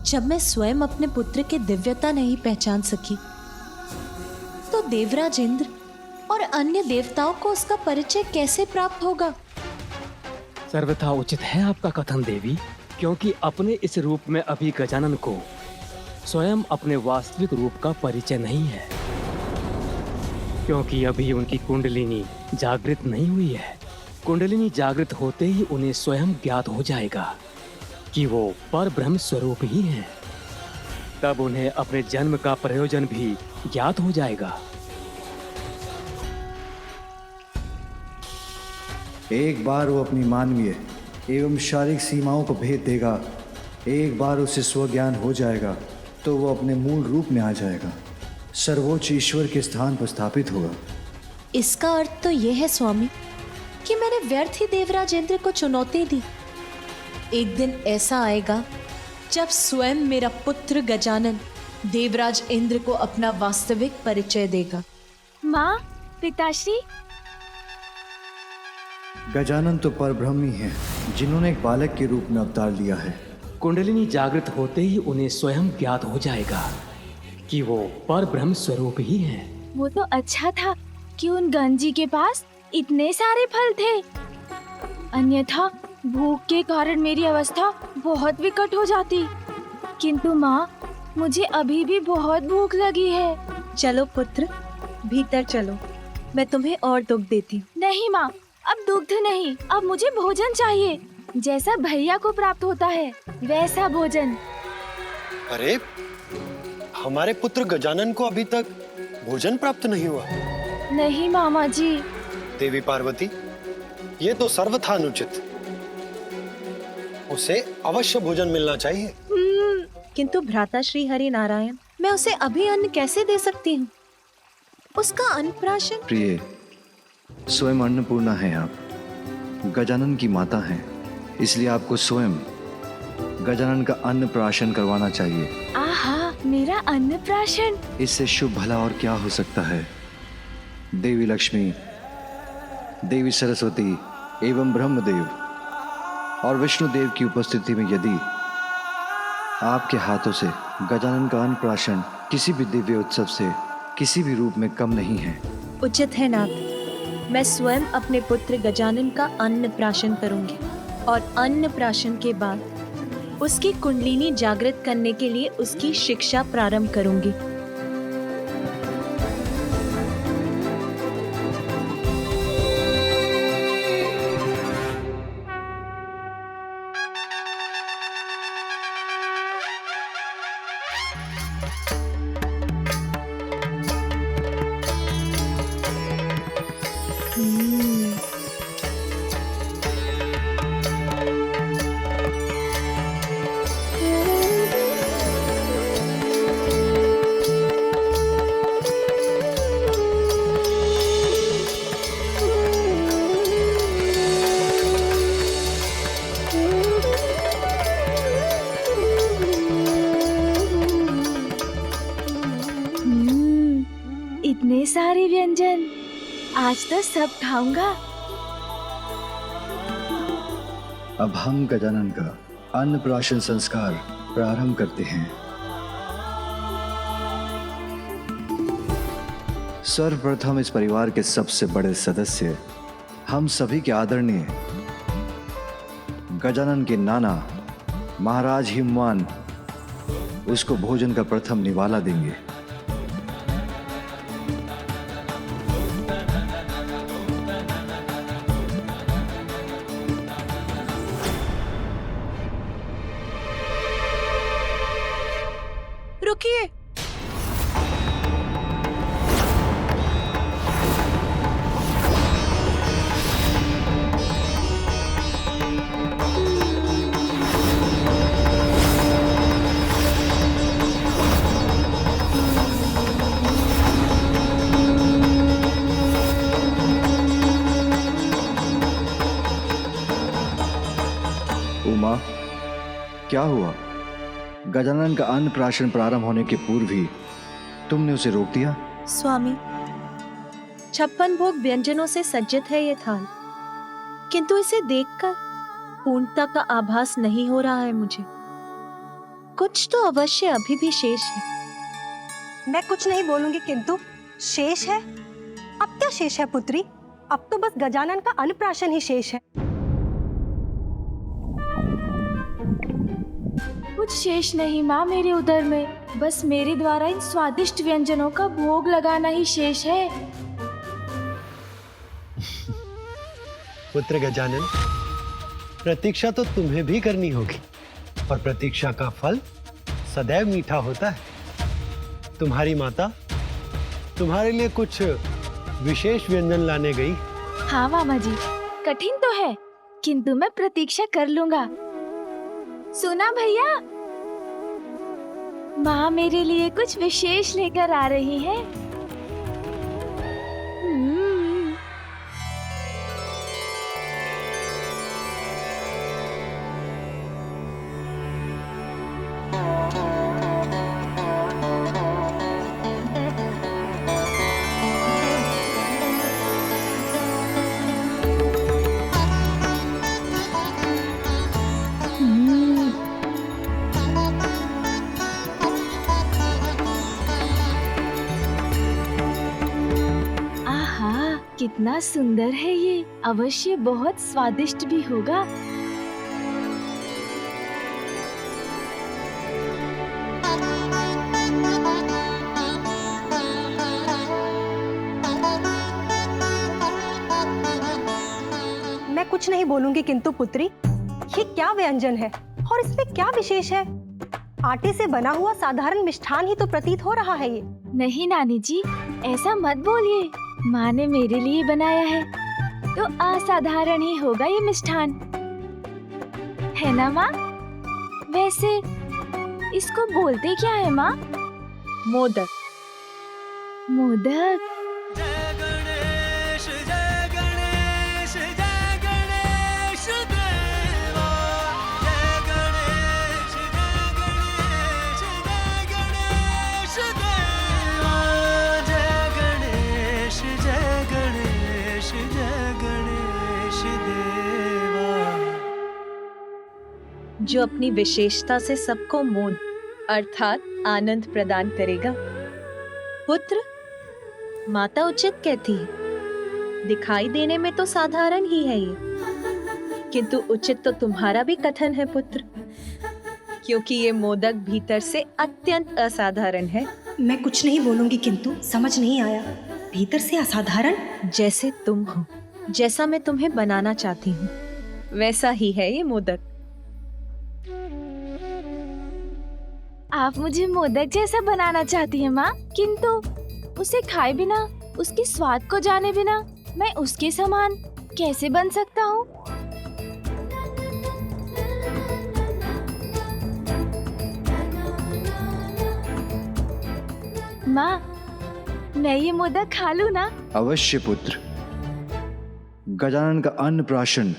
जब मैं स्वयं अपने पुत्र की दिव्यता नहीं पहचान सकी, तो देवराज इंद्र और अन्य देवताओं को उसका परिचय कैसे प्राप्त होगा? सर्वथा उचित है आपका कथन देवी, क्योंकि अपने इस रूप में अभी गजानन को स्वयं अपने वास्तविक रूप का परिचय नहीं है, क्योंकि अभी उनकी कुंडलिनी जागृत नहीं हुई है। कुंडलिनी जागृत होते ही उन्हें स्वयं ज्ञात हो जाएगा कि वो पर ब्रह्म स्वरूप ही हैं। तब उन्हें अपने जन्म का प्रयोजन भी ज्ञात हो जाएगा। एक बार वो अपनी मानवीय एवं शारीरिक सीमाओं को भेद देगा, एक बार उसे स्वज्ञान हो जाएगा तो वो अपने मूल रूप में आ जाएगा, सर्वोच्च ईश्वर के स्थान पर स्थापित होगा। इसका अर्थ तो यह है स्वामी कि मैंने व्यर्थ ही देवराज इंद्र को चुनौती दी। एक दिन ऐसा आएगा जब स्वयं मेरा पुत्र गजानन देवराज इंद्र को अपना वास्तविक परिचय देगा। माँ, पिताश्री। गजानन तो परब्रह्म ही हैं, जिन्होंने एक बालक के रूप में अवतार लिया है। कुंडलिनी जागृत होते ही उन्हें स्वयं ज्ञात हो जाएगा कि वो पर ब्रह्म स्वरूप ही हैं। वो तो अच्छा था कि उन गंजी के पास इतने सारे फल थे, अन्यथा भूख के कारण मेरी अवस्था बहुत विकट हो जाती। किंतु माँ, मुझे अभी भी बहुत भूख लगी है। चलो पुत्र, भीतर चलो, मैं तुम्हें और दुग्ध देती हूँ। नहीं माँ, अब दुग्ध नहीं, अब मुझे भोजन चाहिए, जैसा भैया को प्राप्त होता है वैसा भोजन। अरे, हमारे पुत्र गजानन को अभी तक भोजन प्राप्त नहीं हुआ। नहीं मामा जी। देवी पार्वती, ये तो सर्वथा अनुचित। उसे अवश्य भोजन मिलना चाहिए। किंतु भ्राता श्री हरि नारायण, मैं उसे अभी अन्न कैसे दे सकती हूँ? उसका अन्नप्राशन। प्रिय, स्वयं अन्नपूर्णा हैं आप, गजानन की माता हैं, इसलिए आपको स्वयं गजानन का अन्नप्राशन करवाना चाहिए। आहा, मेरा अन्नप्राशन। इससे शुभ भला और क्या हो सकता है। देवी लक्ष्मी, देवी सरस्वती एवं ब्रह्मदेव और विष्णुदेव की उपस्थिति में यदि आपके हाथों से गजानन का अन्नप्राशन किसी भी दिव्य उत्सव से किसी भी रूप में कम नहीं है। उचित है नाथ, मैं स्वयं अपने पुत्र गजानन का अन्नप्राशन करूंगी और अन्नप्राशन के बाद उसकी कुंडलिनी जागृत करने के लिए उसकी शिक्षा प्रारंभ करूंगी। इतने सारे व्यंजन, आज तो सब खाऊंगा। अब हम गजानन का अन्नप्राशन संस्कार प्रारंभ करते हैं। सर्वप्रथम इस परिवार के सबसे बड़े सदस्य, हम सभी के आदरणीय गजानन के नाना महाराज हिमवान उसको भोजन का प्रथम निवाला देंगे। रुकिए, उमा, क्या हुआ? गजानन का अन्नप्राशन प्रारंभ होने के पूर्व ही तुमने उसे रोक दिया। स्वामी, 56 भोग व्यंजनों से सज्जित है ये थाल, किंतु इसे देखकर पूर्णता का आभास नहीं हो रहा है मुझे। कुछ तो अवश्य अभी भी शेष है। मैं कुछ नहीं बोलूंगी, किंतु शेष है? अब क्या शेष है पुत्री? अब तो बस गजानन का अन्नप्राशन ही शेष है। कुछ शेष नहीं माँ मेरे उदर में, बस मेरे द्वारा इन स्वादिष्ट व्यंजनों का भोग लगाना ही शेष है। पुत्र गजानन, प्रतीक्षा तो तुम्हें भी करनी होगी, और प्रतीक्षा का फल सदैव मीठा होता है। तुम्हारी माता तुम्हारे लिए कुछ विशेष व्यंजन लाने गई। हाँ मामा जी, कठिन तो है, किंतु मैं प्रतीक्षा कर लूंगा। सुना भैया, माँ मेरे लिए कुछ विशेष लेकर आ रही है। कितना सुंदर है ये, अवश्य बहुत स्वादिष्ट भी होगा। मैं कुछ नहीं बोलूंगी, किंतु पुत्री, ये क्या व्यंजन है और इसमें क्या विशेष है? आटे से बना हुआ साधारण मिष्ठान ही तो प्रतीत हो रहा है ये। नहीं नानी जी, ऐसा मत बोलिए। माँ ने मेरे लिए बनाया है तो असाधारण ही होगा ये मिष्ठान, है ना माँ? वैसे इसको बोलते क्या है माँ? मोदक। मोदक? जय गणेश जय गणेश जय गणेश देवा, जय गणेश जय गणेश जय गणेश देवा, जय गणेश जय गणेश जय गणेश देवा। जो अपनी विशेषता से सबको मोद अर्थात आनंद प्रदान करेगा। पुत्र, माता उचित कहती है, दिखाई देने में तो साधारण ही है ये, किंतु उचित तो तुम्हारा भी कथन है पुत्र, क्योंकि ये मोदक भीतर से अत्यंत असाधारण है। मैं कुछ नहीं बोलूंगी, किंतु समझ नहीं आया, भीतर से असाधारण? जैसे तुम हो, जैसा मैं तुम्हें बनाना चाहती हूँ, वैसा ही है ये मोदक। आप मुझे मोदक जैसा बनाना चाहती हैं माँ, किंतु उसे खाए बिना, उसके स्वाद को जाने बिना मैं उसके समान कैसे बन सकता हूँ? माँ, मैं ये मोदक खा लूँ ना? अवश्य पुत्र। गजानन का अन्नप्राशन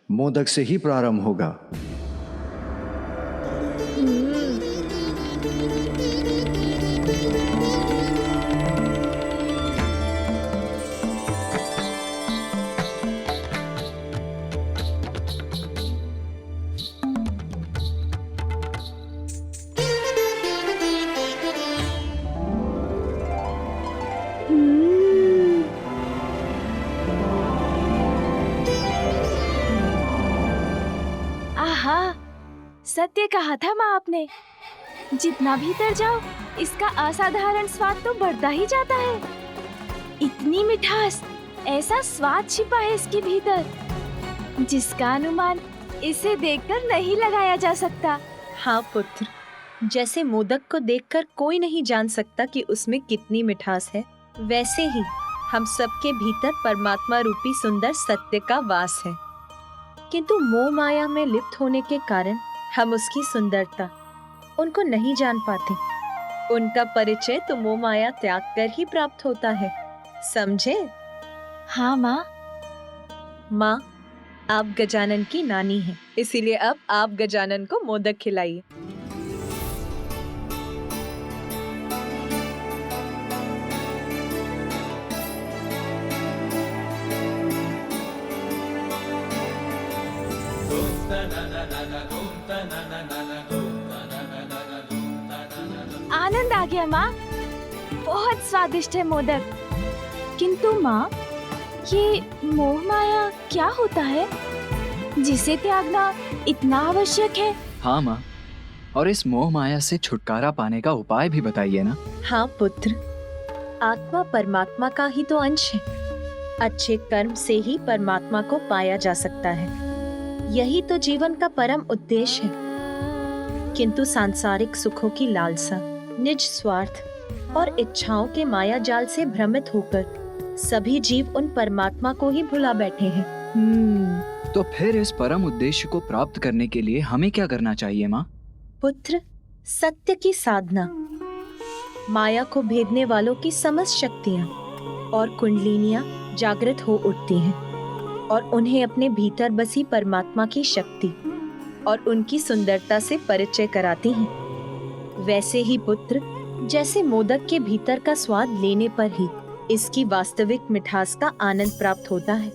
मोदक से ही प्रारंभ होगा। आहा, सत्य कहा था माँ आपने। जितना भीतर जाओ, इसका असाधारण स्वाद तो बढ़ता ही जाता है। इतनी मिठास, ऐसा स्वाद छिपा है इसके भीतर, जिसका अनुमान इसे देखकर नहीं लगाया जा सकता। हाँ पुत्र, जैसे मोदक को देखकर कोई नहीं जान सकता कि उसमें कितनी मिठास है, वैसे ही हम सबके भीतर परमात्मा रूपी सुंदर सत्य का वास है, किंतु मोह माया में लिप्त होने के कारण हम उसकी सुंदरता उनको नहीं जान पाते। उनका परिचय तो मोह माया त्याग कर ही प्राप्त होता है, समझे? हाँ माँ। माँ, आप गजानन की नानी हैं, इसीलिए अब आप गजानन को मोदक खिलाइए। आ गया माँ। बहुत स्वादिष्ट है मोदक। किंतु माँ, ये मोह माया क्या होता है जिसे त्यागना इतना आवश्यक है? हाँ माँ, और इस मोह माया से छुटकारा पाने का उपाय भी बताइए ना। हाँ पुत्र, आत्मा परमात्मा का ही तो अंश है। अच्छे कर्म से ही परमात्मा को पाया जा सकता है। यही तो जीवन का परम उद्देश्य है। किंतु सांसारिक सुखों की लालसा, निज स्वार्थ और इच्छाओं के माया जाल से भ्रमित होकर सभी जीव उन परमात्मा को ही भुला बैठे हैं। तो फिर इस परम उद्देश्य को प्राप्त करने के लिए हमें क्या करना चाहिए माँ? पुत्र, सत्य की साधना, माया को भेदने वालों की समस्त शक्तियाँ और कुंडलिनियाँ जागृत हो उठती हैं और उन्हें अपने भीतर बसी परमात्मा की शक्ति और उनकी सुंदरता से परिचय कराती हैं। वैसे ही पुत्र, जैसे मोदक के भीतर का स्वाद लेने पर ही इसकी वास्तविक मिठास का आनंद प्राप्त होता है।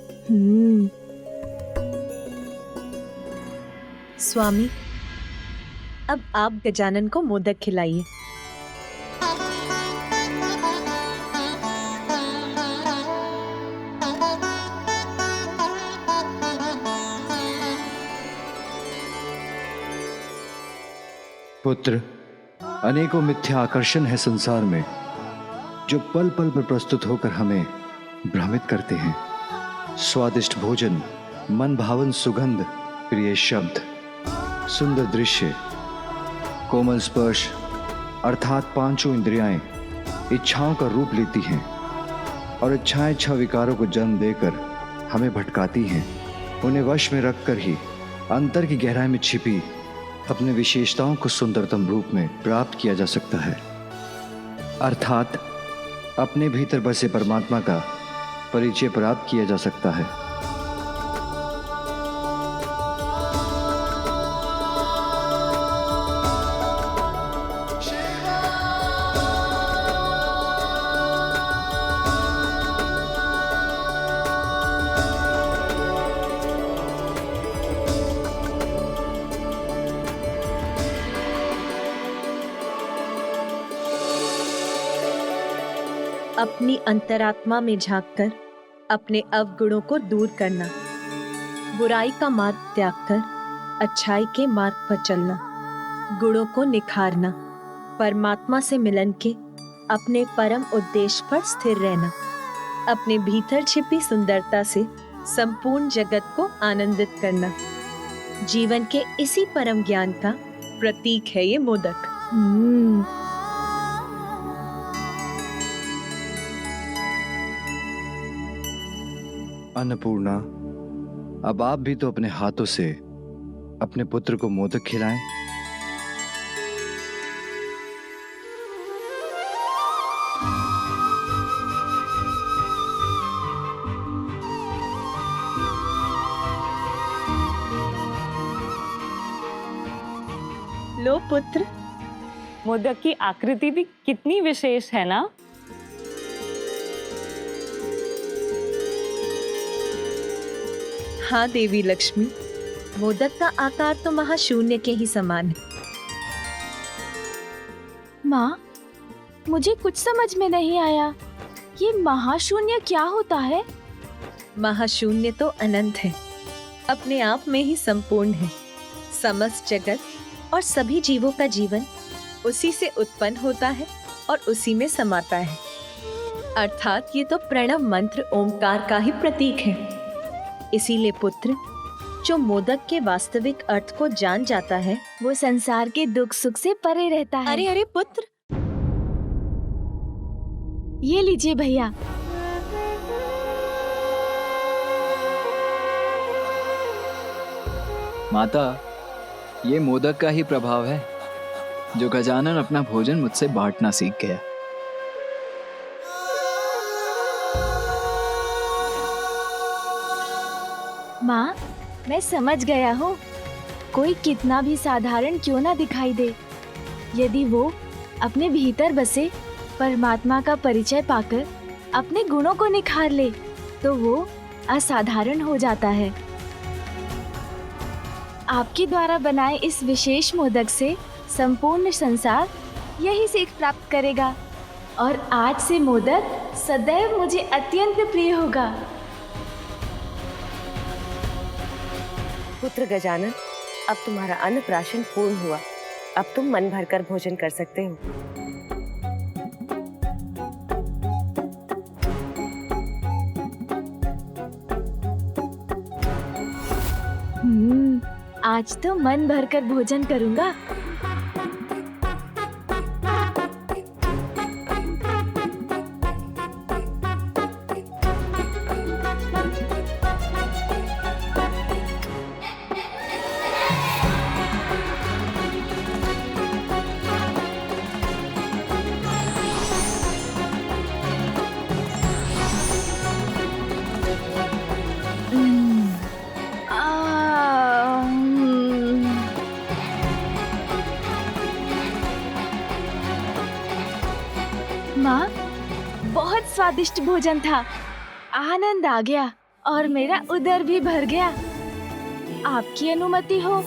स्वामी, अब आप गजानन को मोदक खिलाइए। पुत्र, अनेकों मिथ्या आकर्षण है संसार में जो पल पल पर प्रस्तुत होकर हमें भ्रमित करते हैं। स्वादिष्ट भोजन, मन भावन सुगंध, प्रिय शब्द, सुंदर दृश्य, कोमल स्पर्श अर्थात पांचों इंद्रियाएं इच्छाओं का रूप लेती हैं और इच्छाएं छह विकारों को जन्म देकर हमें भटकाती हैं। उन्हें वश में रखकर ही अंतर की गहराई में छिपी अपने विशेषताओं को सुंदरतम रूप में प्राप्त किया जा सकता है, अर्थात अपने भीतर बसे परमात्मा का परिचय प्राप्त किया जा सकता है। अपनी अंतरात्मा में झांककर अपने अवगुणों को दूर करना, बुराई का मार्ग त्याग कर अच्छाई के मार्ग पर चलना, गुणों को निखारना, परमात्मा से मिलन के अपने परम उद्देश्य पर स्थिर रहना, अपने भीतर छिपी सुंदरता से संपूर्ण जगत को आनंदित करना, जीवन के इसी परम ज्ञान का प्रतीक है ये मोदक। अन्नपूर्णा, अब आप भी तो अपने हाथों से अपने पुत्र को मोदक खिलाएं। लो पुत्र। मोदक की आकृति भी कितनी विशेष है ना। हाँ देवी लक्ष्मी, मोदक का आकार तो महाशून्य के ही समान है। माँ, मुझे कुछ समझ में नहीं आया, ये महाशून्य क्या होता है? महाशून्य तो अनंत है, अपने आप में ही संपूर्ण है। समस्त जगत और सभी जीवों का जीवन उसी से उत्पन्न होता है और उसी में समाता है। अर्थात ये तो प्रणव मंत्र ओमकार का ही प्रतीक है। इसीलिए पुत्र, जो मोदक के वास्तविक अर्थ को जान जाता है वो संसार के दुख सुख से परे रहता है। अरे अरे पुत्र, ये लीजिए भैया। माता, ये मोदक का ही प्रभाव है जो गजानन अपना भोजन मुझसे बांटना सीख गया। माँ, मैं समझ गया हूँ। कोई कितना भी साधारण क्यों ना दिखाई दे, यदि वो अपने भीतर बसे परमात्मा का परिचय पाकर अपने गुणों को निखार ले तो वो असाधारण हो जाता है। आपके द्वारा बनाए इस विशेष मोदक से संपूर्ण संसार यही सीख प्राप्त करेगा और आज से मोदक सदैव मुझे अत्यंत प्रिय होगा। पुत्र गजानन, अब तुम्हारा अन्नप्राशन पूर्ण हुआ। अब तुम मन भरकर भोजन कर सकते हो। आज तो मन भरकर भोजन करूंगा। माँ, बहुत स्वादिष्ट भोजन था। आनंद आ गया और मेरा उदर भी भर गया। आपकी अनुमति हो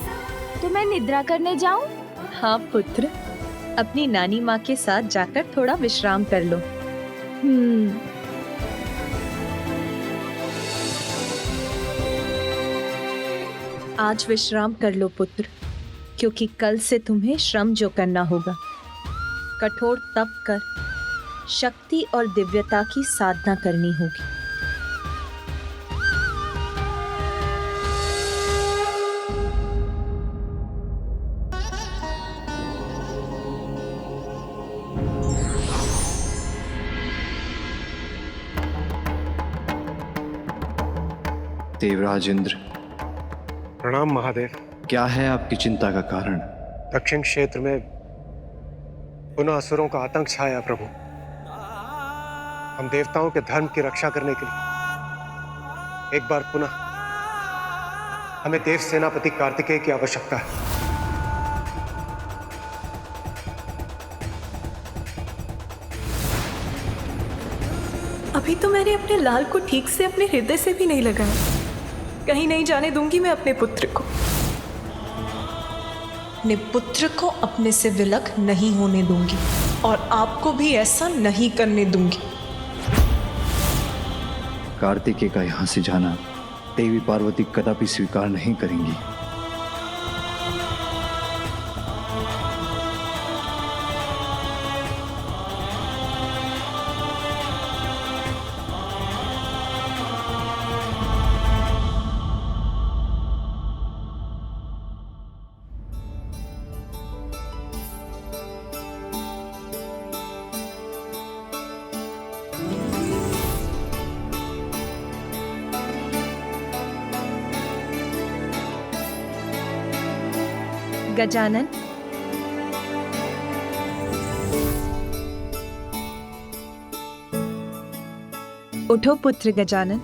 तो मैं निद्रा करने जाऊं? हाँ पुत्र, अपनी नानी माँ के साथ जाकर थोड़ा विश्राम कर लो। आज विश्राम कर लो पुत्र, क्योंकि कल से तुम्हें श्रम जो करना होगा। कठोर तप कर शक्ति और दिव्यता की साधना करनी होगी। देवराज इंद्र, प्रणाम महादेव। क्या है आपकी चिंता का कारण? दक्षिण क्षेत्र में पुनः असुरों का आतंक छाया प्रभु। हम देवताओं के धर्म की रक्षा करने के लिए एक बार पुनः हमें देव सेनापति कार्तिकेय की आवश्यकता है। अभी तो मैंने अपने लाल को ठीक से अपने हृदय से भी नहीं लगाया। कहीं नहीं जाने दूंगी मैं अपने पुत्र को। अपने पुत्र को अपने से विलग नहीं होने दूंगी और आपको भी ऐसा नहीं करने दूंगी। कार्तिकेय का यहाँ से जाना देवी पार्वती कदापि स्वीकार नहीं करेंगी। गजानन, उठो पुत्र गजानन।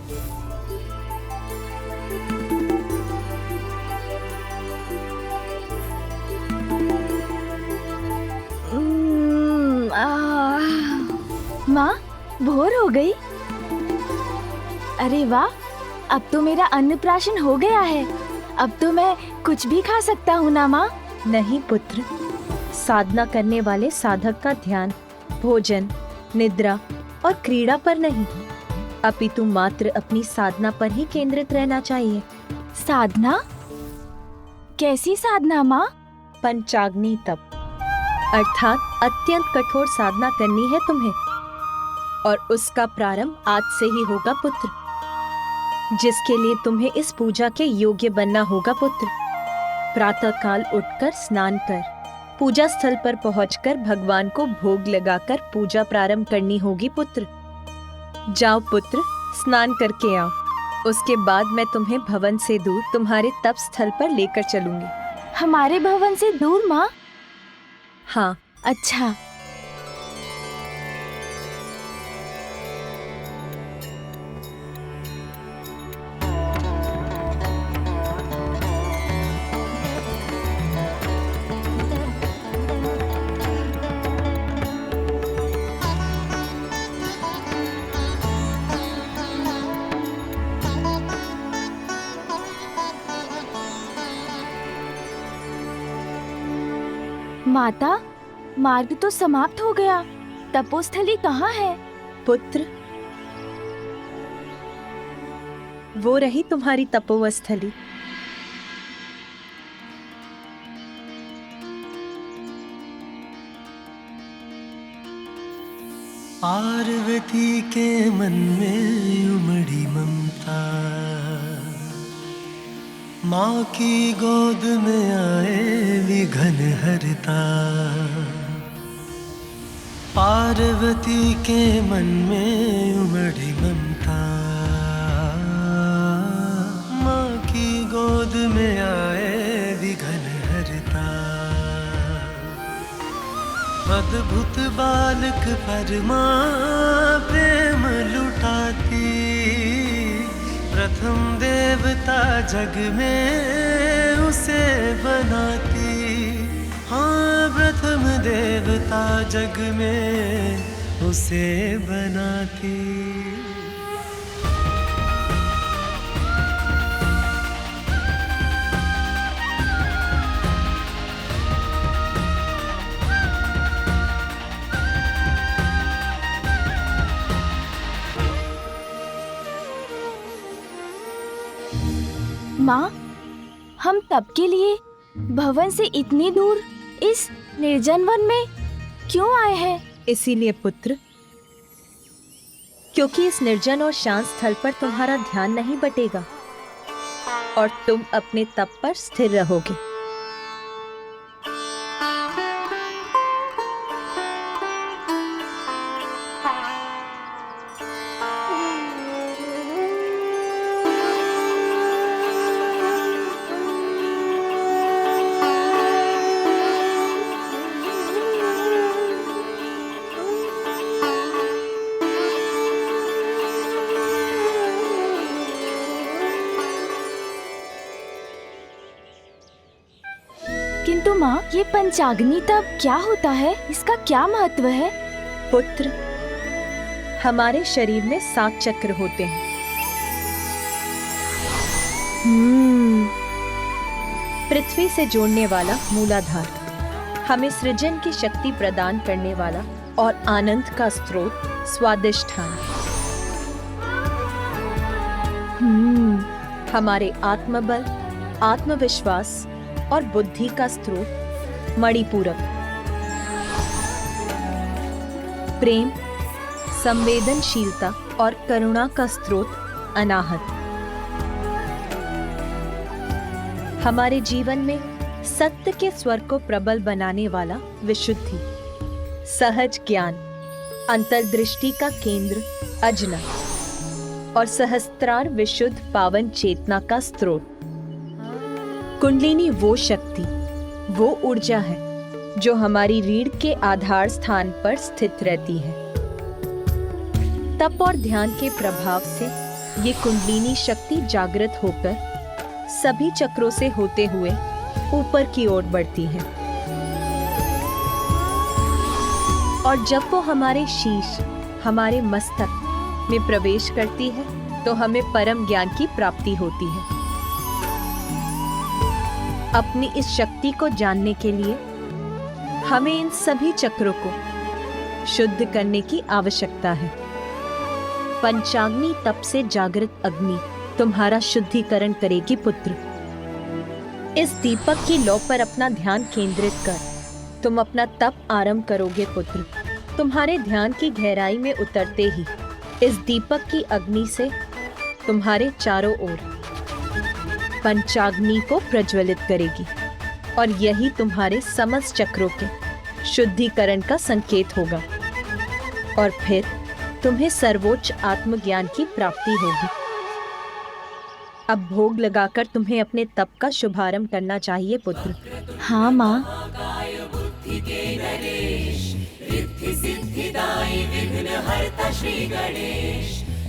माँ, भोर हो गई। अरे वाह, अब तो मेरा अन्नप्राशन हो गया है। अब तो मैं कुछ भी खा सकता हूँ ना माँ? नहीं पुत्र, साधना करने वाले साधक का ध्यान भोजन, निद्रा और क्रीड़ा पर नहीं, अपितु मात्र अपनी साधना पर ही केंद्रित रहना चाहिए। साधना? कैसी साधना माँ? पंचाग्नि तप, अर्थात अत्यंत कठोर साधना करनी है तुम्हें, और उसका प्रारंभ आज से ही होगा पुत्र, जिसके लिए तुम्हें इस पूजा के योग्य बनना होगा पुत्र। प्रातः काल उठकर स्नान कर पूजा स्थल पर पहुंचकर भगवान को भोग लगाकर पूजा प्रारंभ करनी होगी पुत्र। जाओ पुत्र, स्नान करके आओ। उसके बाद मैं तुम्हें भवन से दूर तुम्हारे तप स्थल पर लेकर चलूंगी। हमारे भवन से दूर माँ? हाँ। अच्छा। माता, मार्ग तो समाप्त हो गया। तपोस्थली कहाँ है? पुत्र, वो रही तुम्हारी तपोवस्थली। पार्वती के मन में उमड़ी ममता, माँ की गोद में आए विघन हरता। पार्वती के मन में उमड़ी ममता, माँ की गोद में आए विघन हरता। अद्भुत बालक पर माँ प्रेम लुटाती, प्रथम देवता जग में उसे बनाती। हाँ, प्रथम देवता जग में उसे बनाती। माँ, हम तब के लिए भवन से इतनी दूर इस निर्जन वन में क्यों आए हैं? इसीलिए पुत्र, क्योंकि इस निर्जन और शांत स्थल पर तुम्हारा ध्यान नहीं बटेगा और तुम अपने तप पर स्थिर रहोगे। किंतु माँ, ये पंचाग्नि तप क्या होता है? इसका क्या महत्व है? पुत्र, हमारे शरीर में 7 चक्र होते हैं। पृथ्वी से जोड़ने वाला मूलाधार, हमें सृजन की शक्ति प्रदान करने वाला और आनंद का स्रोत स्वादिष्ठान। हमारे आत्मबल, आत्मविश्वास और बुद्धि का स्रोत मणिपूरक। प्रेम, संवेदनशीलता और करुणा का स्रोत अनाहत। हमारे जीवन में सत्य के स्वर को प्रबल बनाने वाला विशुद्धि, सहज ज्ञान, अंतर्दृष्टि का केंद्र अजना और सहस्त्रार विशुद्ध पावन चेतना का स्रोत। कुंडलिनी वो शक्ति, वो ऊर्जा है जो हमारी रीढ़ के आधार स्थान पर स्थित रहती है। तप और ध्यान के प्रभाव से ये कुंडलिनी शक्ति जागृत होकर सभी चक्रों से होते हुए ऊपर की ओर बढ़ती है और जब वो हमारे शीश, हमारे मस्तक में प्रवेश करती है तो हमें परम ज्ञान की प्राप्ति होती है। अपनी इस शक्ति को जानने के लिए हमें इन सभी चक्रों को शुद्ध करने की आवश्यकता है। पंचाग्नि तप से जागृत अग्नि तुम्हारा शुद्धिकरण करेगी पुत्र। इस दीपक की लौ पर अपना ध्यान केंद्रित कर तुम अपना तप आरंभ करोगे पुत्र। तुम्हारे ध्यान की गहराई में उतरते ही इस दीपक की अग्नि से तुम्हारे चारों ओर पंचाग्नि को प्रज्वलित करेगी और यही तुम्हारे समस्त चक्रों के शुद्धिकरण का संकेत होगा और फिर तुम्हें सर्वोच्च आत्मज्ञान की प्राप्ति होगी। अब भोग लगाकर तुम्हें अपने तप का शुभारंभ करना चाहिए पुत्र। हाँ माँ।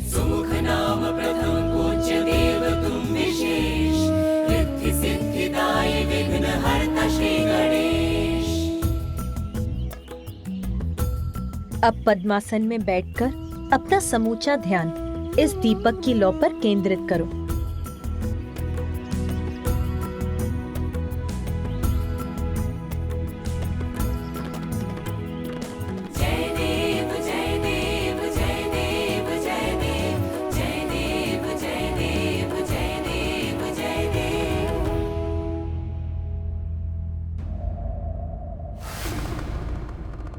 सुमुख नाम प्रथम पूज्य देव तुम विशेष, रिद्धि सिद्धिदायी विघ्न हरता श्री गणेश। अब पद्मासन में बैठकर अपना समूचा ध्यान इस दीपक की लौ पर केंद्रित करो।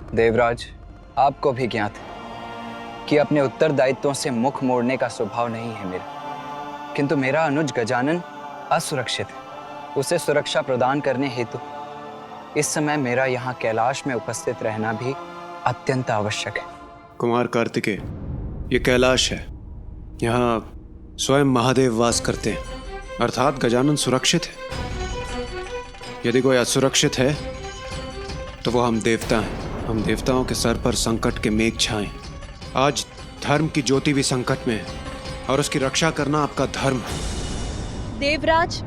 देवराज, आपको भी ज्ञात है कि अपने उत्तरदायित्वों से मुख मोड़ने का स्वभाव नहीं है मेरा, किंतु मेरा अनुज गजानन असुरक्षित है। उसे सुरक्षा प्रदान करने हेतु इस समय मेरा यहाँ कैलाश में उपस्थित रहना भी अत्यंत आवश्यक है। कुमार कार्तिकेय, ये कैलाश है, यहाँ स्वयं महादेव वास करते हैं, अर्थात गजानन सुरक्षित है। यदि कोई असुरक्षित है तो वो हम देवता हैं। हम देवताओं के सर पर संकट के मेघ छाएं। आज धर्म की ज्योति भी संकट में है और उसकी रक्षा करना आपका धर्म है। देवराज,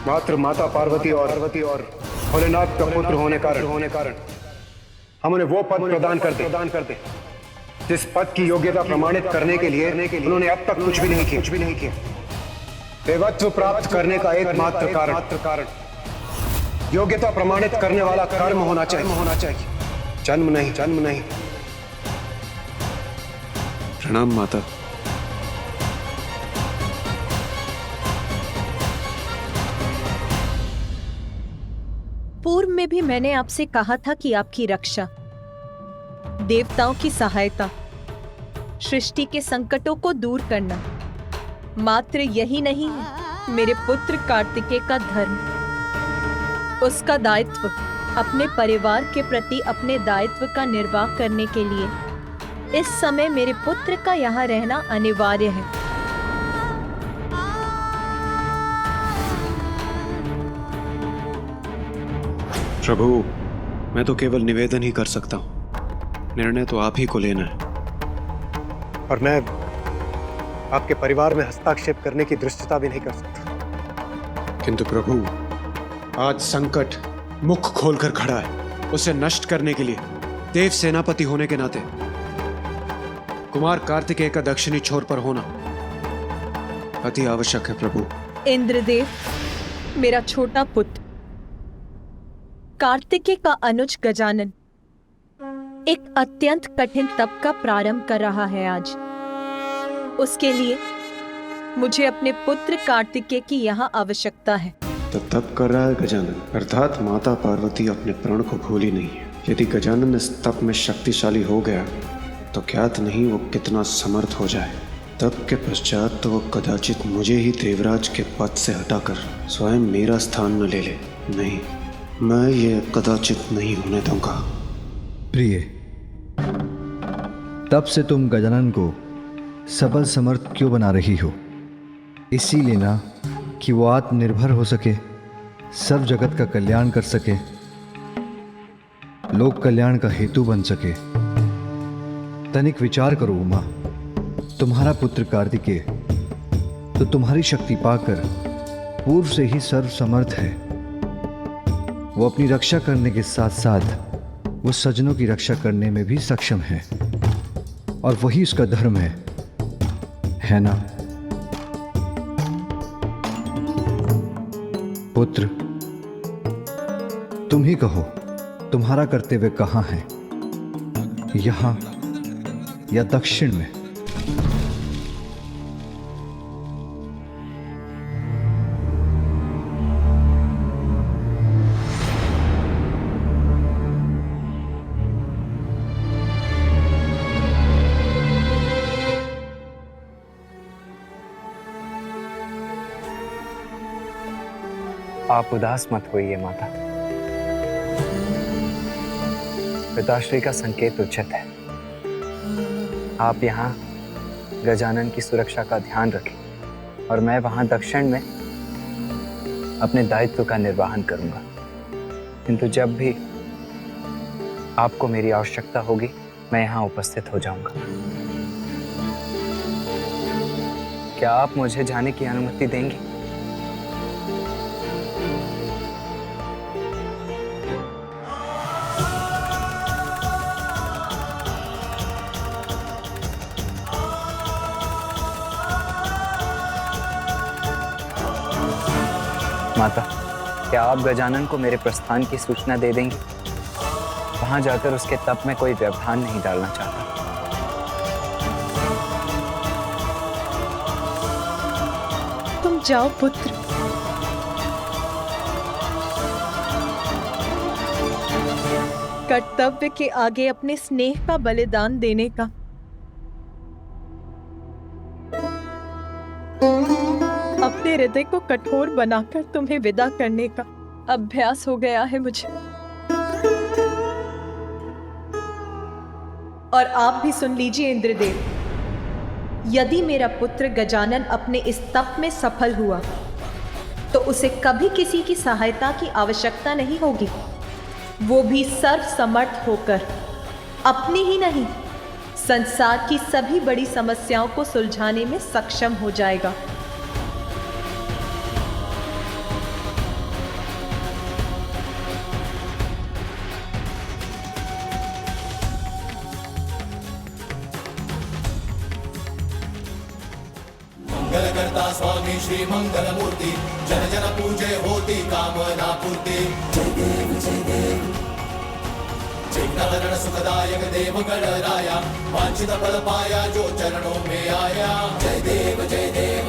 मात्र माता पार्वती और भोलेनाथ का पुत्र होने कारण हम उन्हें वो पद प्रदान करते जिस पद की योग्यता प्रमाणित करने के लिए उन्होंने अब तक कुछ भी नहीं किया। देवत्व प्राप्त करने का एकमात्र कारण योग्यता प्रमाणित करने वाला कर्म होना चाहिए, जन्म नहीं। प्रणाम माता। पूर्व में भी मैंने आपसे कहा था कि आपकी रक्षा, देवताओं की सहायता, सृष्टि के संकटों को दूर करना मात्र यही नहीं है मेरे पुत्र कार्तिकेय का धर्म। उसका दायित्व, अपने परिवार के प्रति अपने दायित्व का निर्वाह करने के लिए इस समय मेरे पुत्र का यहाँ रहना अनिवार्य है। प्रभु, मैं तो केवल निवेदन ही कर सकता हूँ, निर्णय तो आप ही को लेना है। और मैं आपके परिवार में हस्तक्षेप करने की दृष्टता भी नहीं कर सकता। किंतु प्रभु, आज संकट मुख खोलकर खड़ा है। उसे नष्ट करने के लिए देव सेनापति होने के नाते कुमार कार्तिकेय का दक्षिणी छोर पर होना अति आवश्यक है। प्रभु इंद्रदेव, मेरा छोटा पुत्र कार्तिकेय का अनुज गजानन एक अत्यंत कठिन तप का प्रारंभ कर रहा है आज। उसके लिए मुझे अपने पुत्र कार्तिकेय की यहाँ आवश्यकता है। तो तप कर रहा है गजानन, अर्थात माता पार्वती अपने प्रण को भूली नहीं है। यदि गजानन इस तप में शक्तिशाली हो गया तो ज्ञात नहीं वो कितना समर्थ हो जाए। तप के पश्चात तो वो कदाचित मुझे ही देवराज के पद से हटाकर स्वयं मेरा स्थान न ले ले। नहीं, मैं ये कदाचित नहीं होने दूंगा। प्रिय, तब से तुम गजानन को सबल समर्थ क्यों बना रही हो? इसीलिए ना कि वो आत्मनिर्भर हो सके, सब जगत का कल्याण कर सके, लोक कल्याण का हेतु बन सके। तनिक विचार करो उमा, तुम्हारा पुत्र कार्तिकेय तो तुम्हारी शक्ति पाकर पूर्व से ही सर्व समर्थ है। वो अपनी रक्षा करने के साथ साथ वो सज्जनों की रक्षा करने में भी सक्षम है, और वही उसका धर्म है ना? पुत्र, तुम ही कहो, तुम्हारा कर्तव्य कहाँ है, यहाँ या दक्षिण में? आप उदास मत होइए माता। पिताश्री का संकेत उचित है। आप यहाँ गजानन की सुरक्षा का ध्यान रखें और मैं वहाँ दक्षिण में अपने दायित्व का निर्वहन करूंगा। किंतु जब भी आपको मेरी आवश्यकता होगी मैं यहाँ उपस्थित हो जाऊंगा। क्या आप मुझे जाने की अनुमति देंगे? माता, क्या आप गजानन को मेरे प्रस्थान की सूचना दे देंगी? वहां जाकर उसके तप में कोई व्यवधान नहीं डालना चाहता। जाओ पुत्र। कर्तव्य के आगे अपने स्नेह का बलिदान देने का अपने हृदय को कठोर बनाकर तुम्हें विदा करने का अभ्यास हो गया है मुझे। और आप भी सुन लीजिए इंद्रदेव, यदि मेरा पुत्र गजानन अपने इस तप में सफल हुआ तो उसे कभी किसी की सहायता की आवश्यकता नहीं होगी। वो भी सर्वसमर्थ होकर अपनी ही नहीं, संसार की सभी बड़ी समस्याओं को सुलझाने में सक्षम हो जाएगा। मंगलकर्ता स्वामी श्री मंगल मूर्ति, जन जन पूजे होती कामना पूर्ति। जय देव जय देव, चिन्हरण सुखदायक देव गणराया, वांछित फल पाया जो चरणों में आया। जय देव जय देव।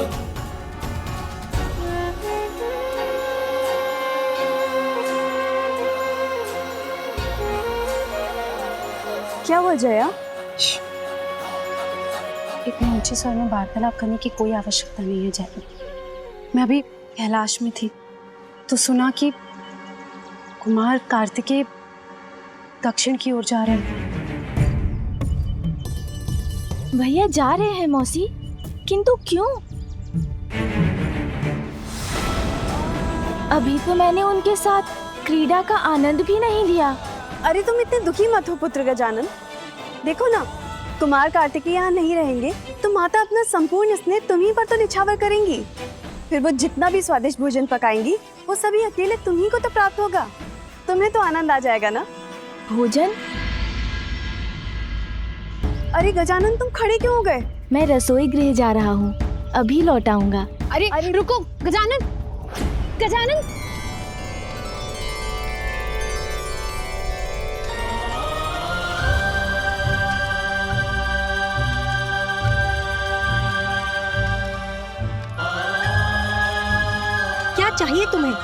क्या हुआ जया? इतने ऊंचे स्वर में वार्तालाप करने की कोई आवश्यकता नहीं है जया। मैं अभी कैलाश में थी तो सुना कि कुमार कार्तिकेय दक्षिण की ओर जा रहे हैं। भैया जा रहे हैं मौसी, किंतु क्यों? अभी तो मैंने उनके साथ क्रीड़ा का आनंद भी नहीं लिया। अरे तुम इतने दुखी मत हो पुत्र गजानन। देखो ना, कुमार कार्तिकेय यहाँ नहीं रहेंगे तो माता अपना संपूर्ण स्नेह तुम्ही पर तो निछावर करेंगी। फिर वो जितना भी स्वादिष्ट भोजन पकाएंगी वो सभी अकेले तुम्ही को तो प्राप्त होगा। तुम्हें तो आनंद आ जाएगा ना। भोजन? अरे गजानन तुम खड़े क्यों हो गए? मैं रसोई गृह जा रहा हूँ, अभी लौट आऊंगा। अरे रुको गजानन, गजानन। क्या चाहिए तुम्हें?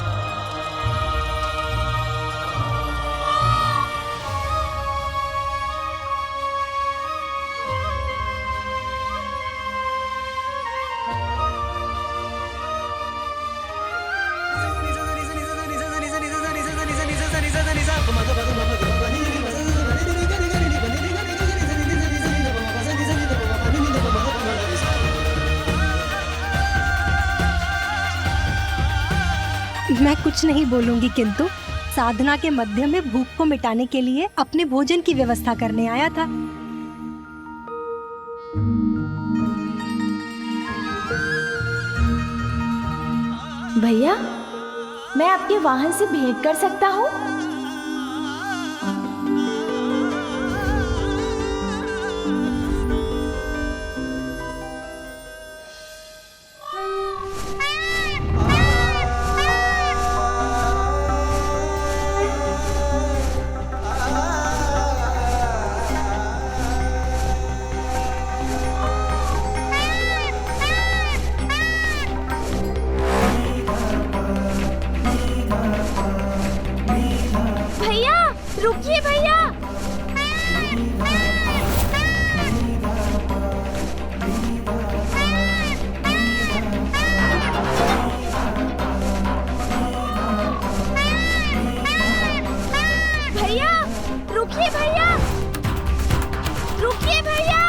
मैं कुछ नहीं बोलूंगी, किंतु साधना के मध्य में भूख को मिटाने के लिए अपने भोजन की व्यवस्था करने आया था। भैया, मैं आपके वाहन से भेंट कर सकता हूँ? रुकिए भैया। भैया रुकिए, भैया रुकिए, भैया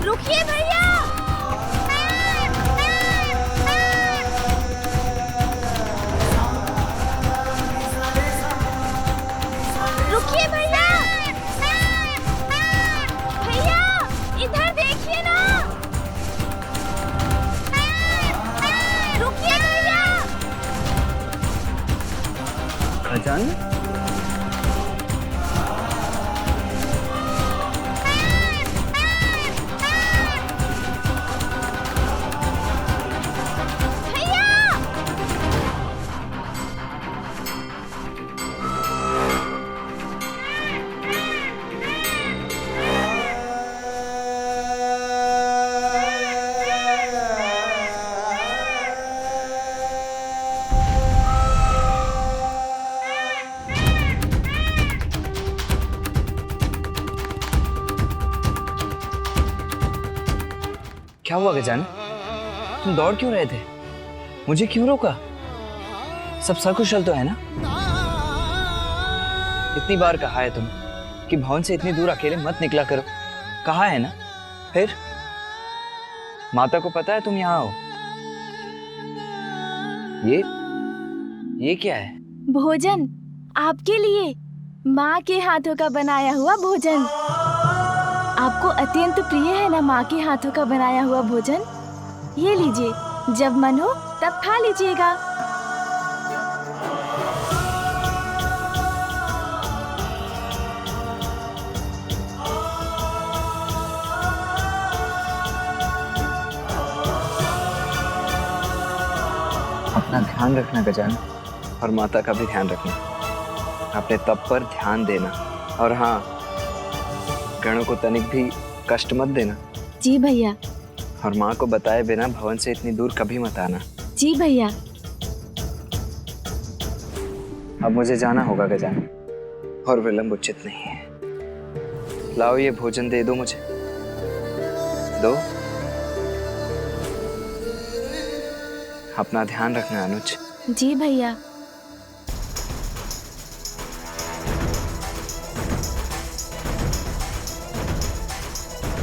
रुकिए, भैया रुकिए, भैया भैया इधर देखिए ना। रुकिए भैया। खजान क्या हुआ गजानन? तुम दौड़ क्यों रहे थे? मुझे क्यों रोका? सब सकुशल तो है ना? इतनी बार कहा है तुम कि भवन से इतनी दूर अकेले मत निकला करो, कहा है ना? फिर माता को पता है तुम यहाँ हो? ये क्या है? भोजन आपके लिए, माँ के हाथों का बनाया हुआ भोजन। आपको अत्यंत प्रिय है ना माँ के हाथों का बनाया हुआ भोजन? ये लीजिए, जब मन हो तब खा लीजिएगा। अपना ध्यान रखना गजानन, और माता का भी ध्यान रखना। अपने तप पर ध्यान देना, और हाँ, गणों को तनिक भी कष्ट मत देना। जी भैया। और माँ को बताए बिना भवन से इतनी दूर कभी मत आना। जी भैया। अब मुझे जाना होगा गजानन, और विलंब उचित नहीं है। लाओ ये भोजन दे दो मुझे, दो। अपना ध्यान रखना अनुज। जी भैया।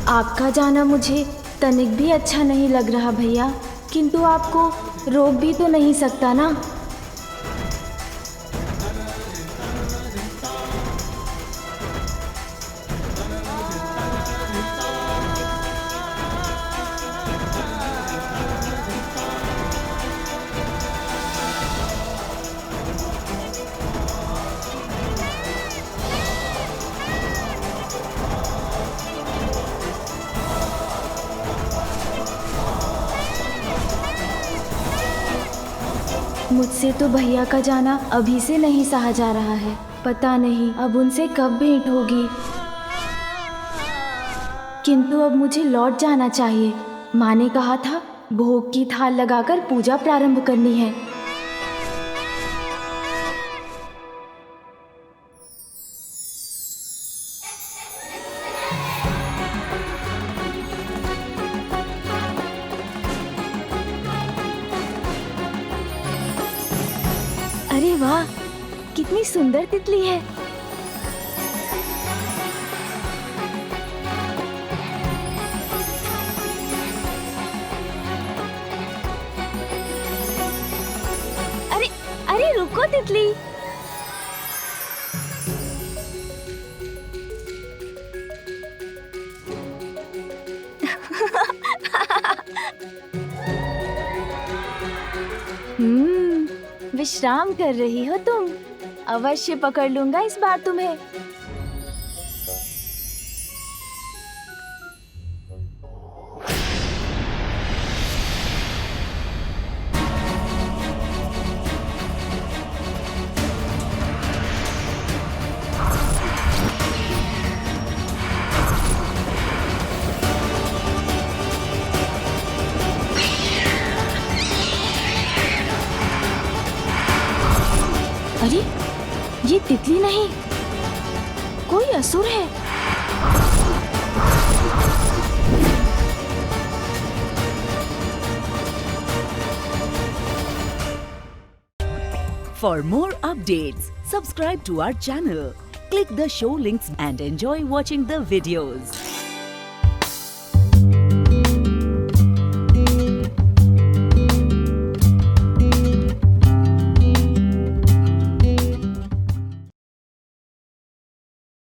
आपका जाना मुझे तनिक भी अच्छा नहीं लग रहा भैया, किंतु आपको रोक भी तो नहीं सकता ना। मुझसे तो भैया का जाना अभी से नहीं सहा जा रहा है। पता नहीं अब उनसे कब भेंट होगी, किंतु अब मुझे लौट जाना चाहिए। माँ ने कहा था भोग की थाल लगाकर पूजा प्रारंभ करनी है। अरे वाह, कितनी सुंदर तितली है। अरे अरे रुको तितली। विश्राम कर रही हो तुम? अवश्य पकड़ लूंगा इस बार तुम्हें। अरे ये तितली नहीं, कोई असुर है। For more updates, subscribe to our channel, click the show links and enjoy watching the videos.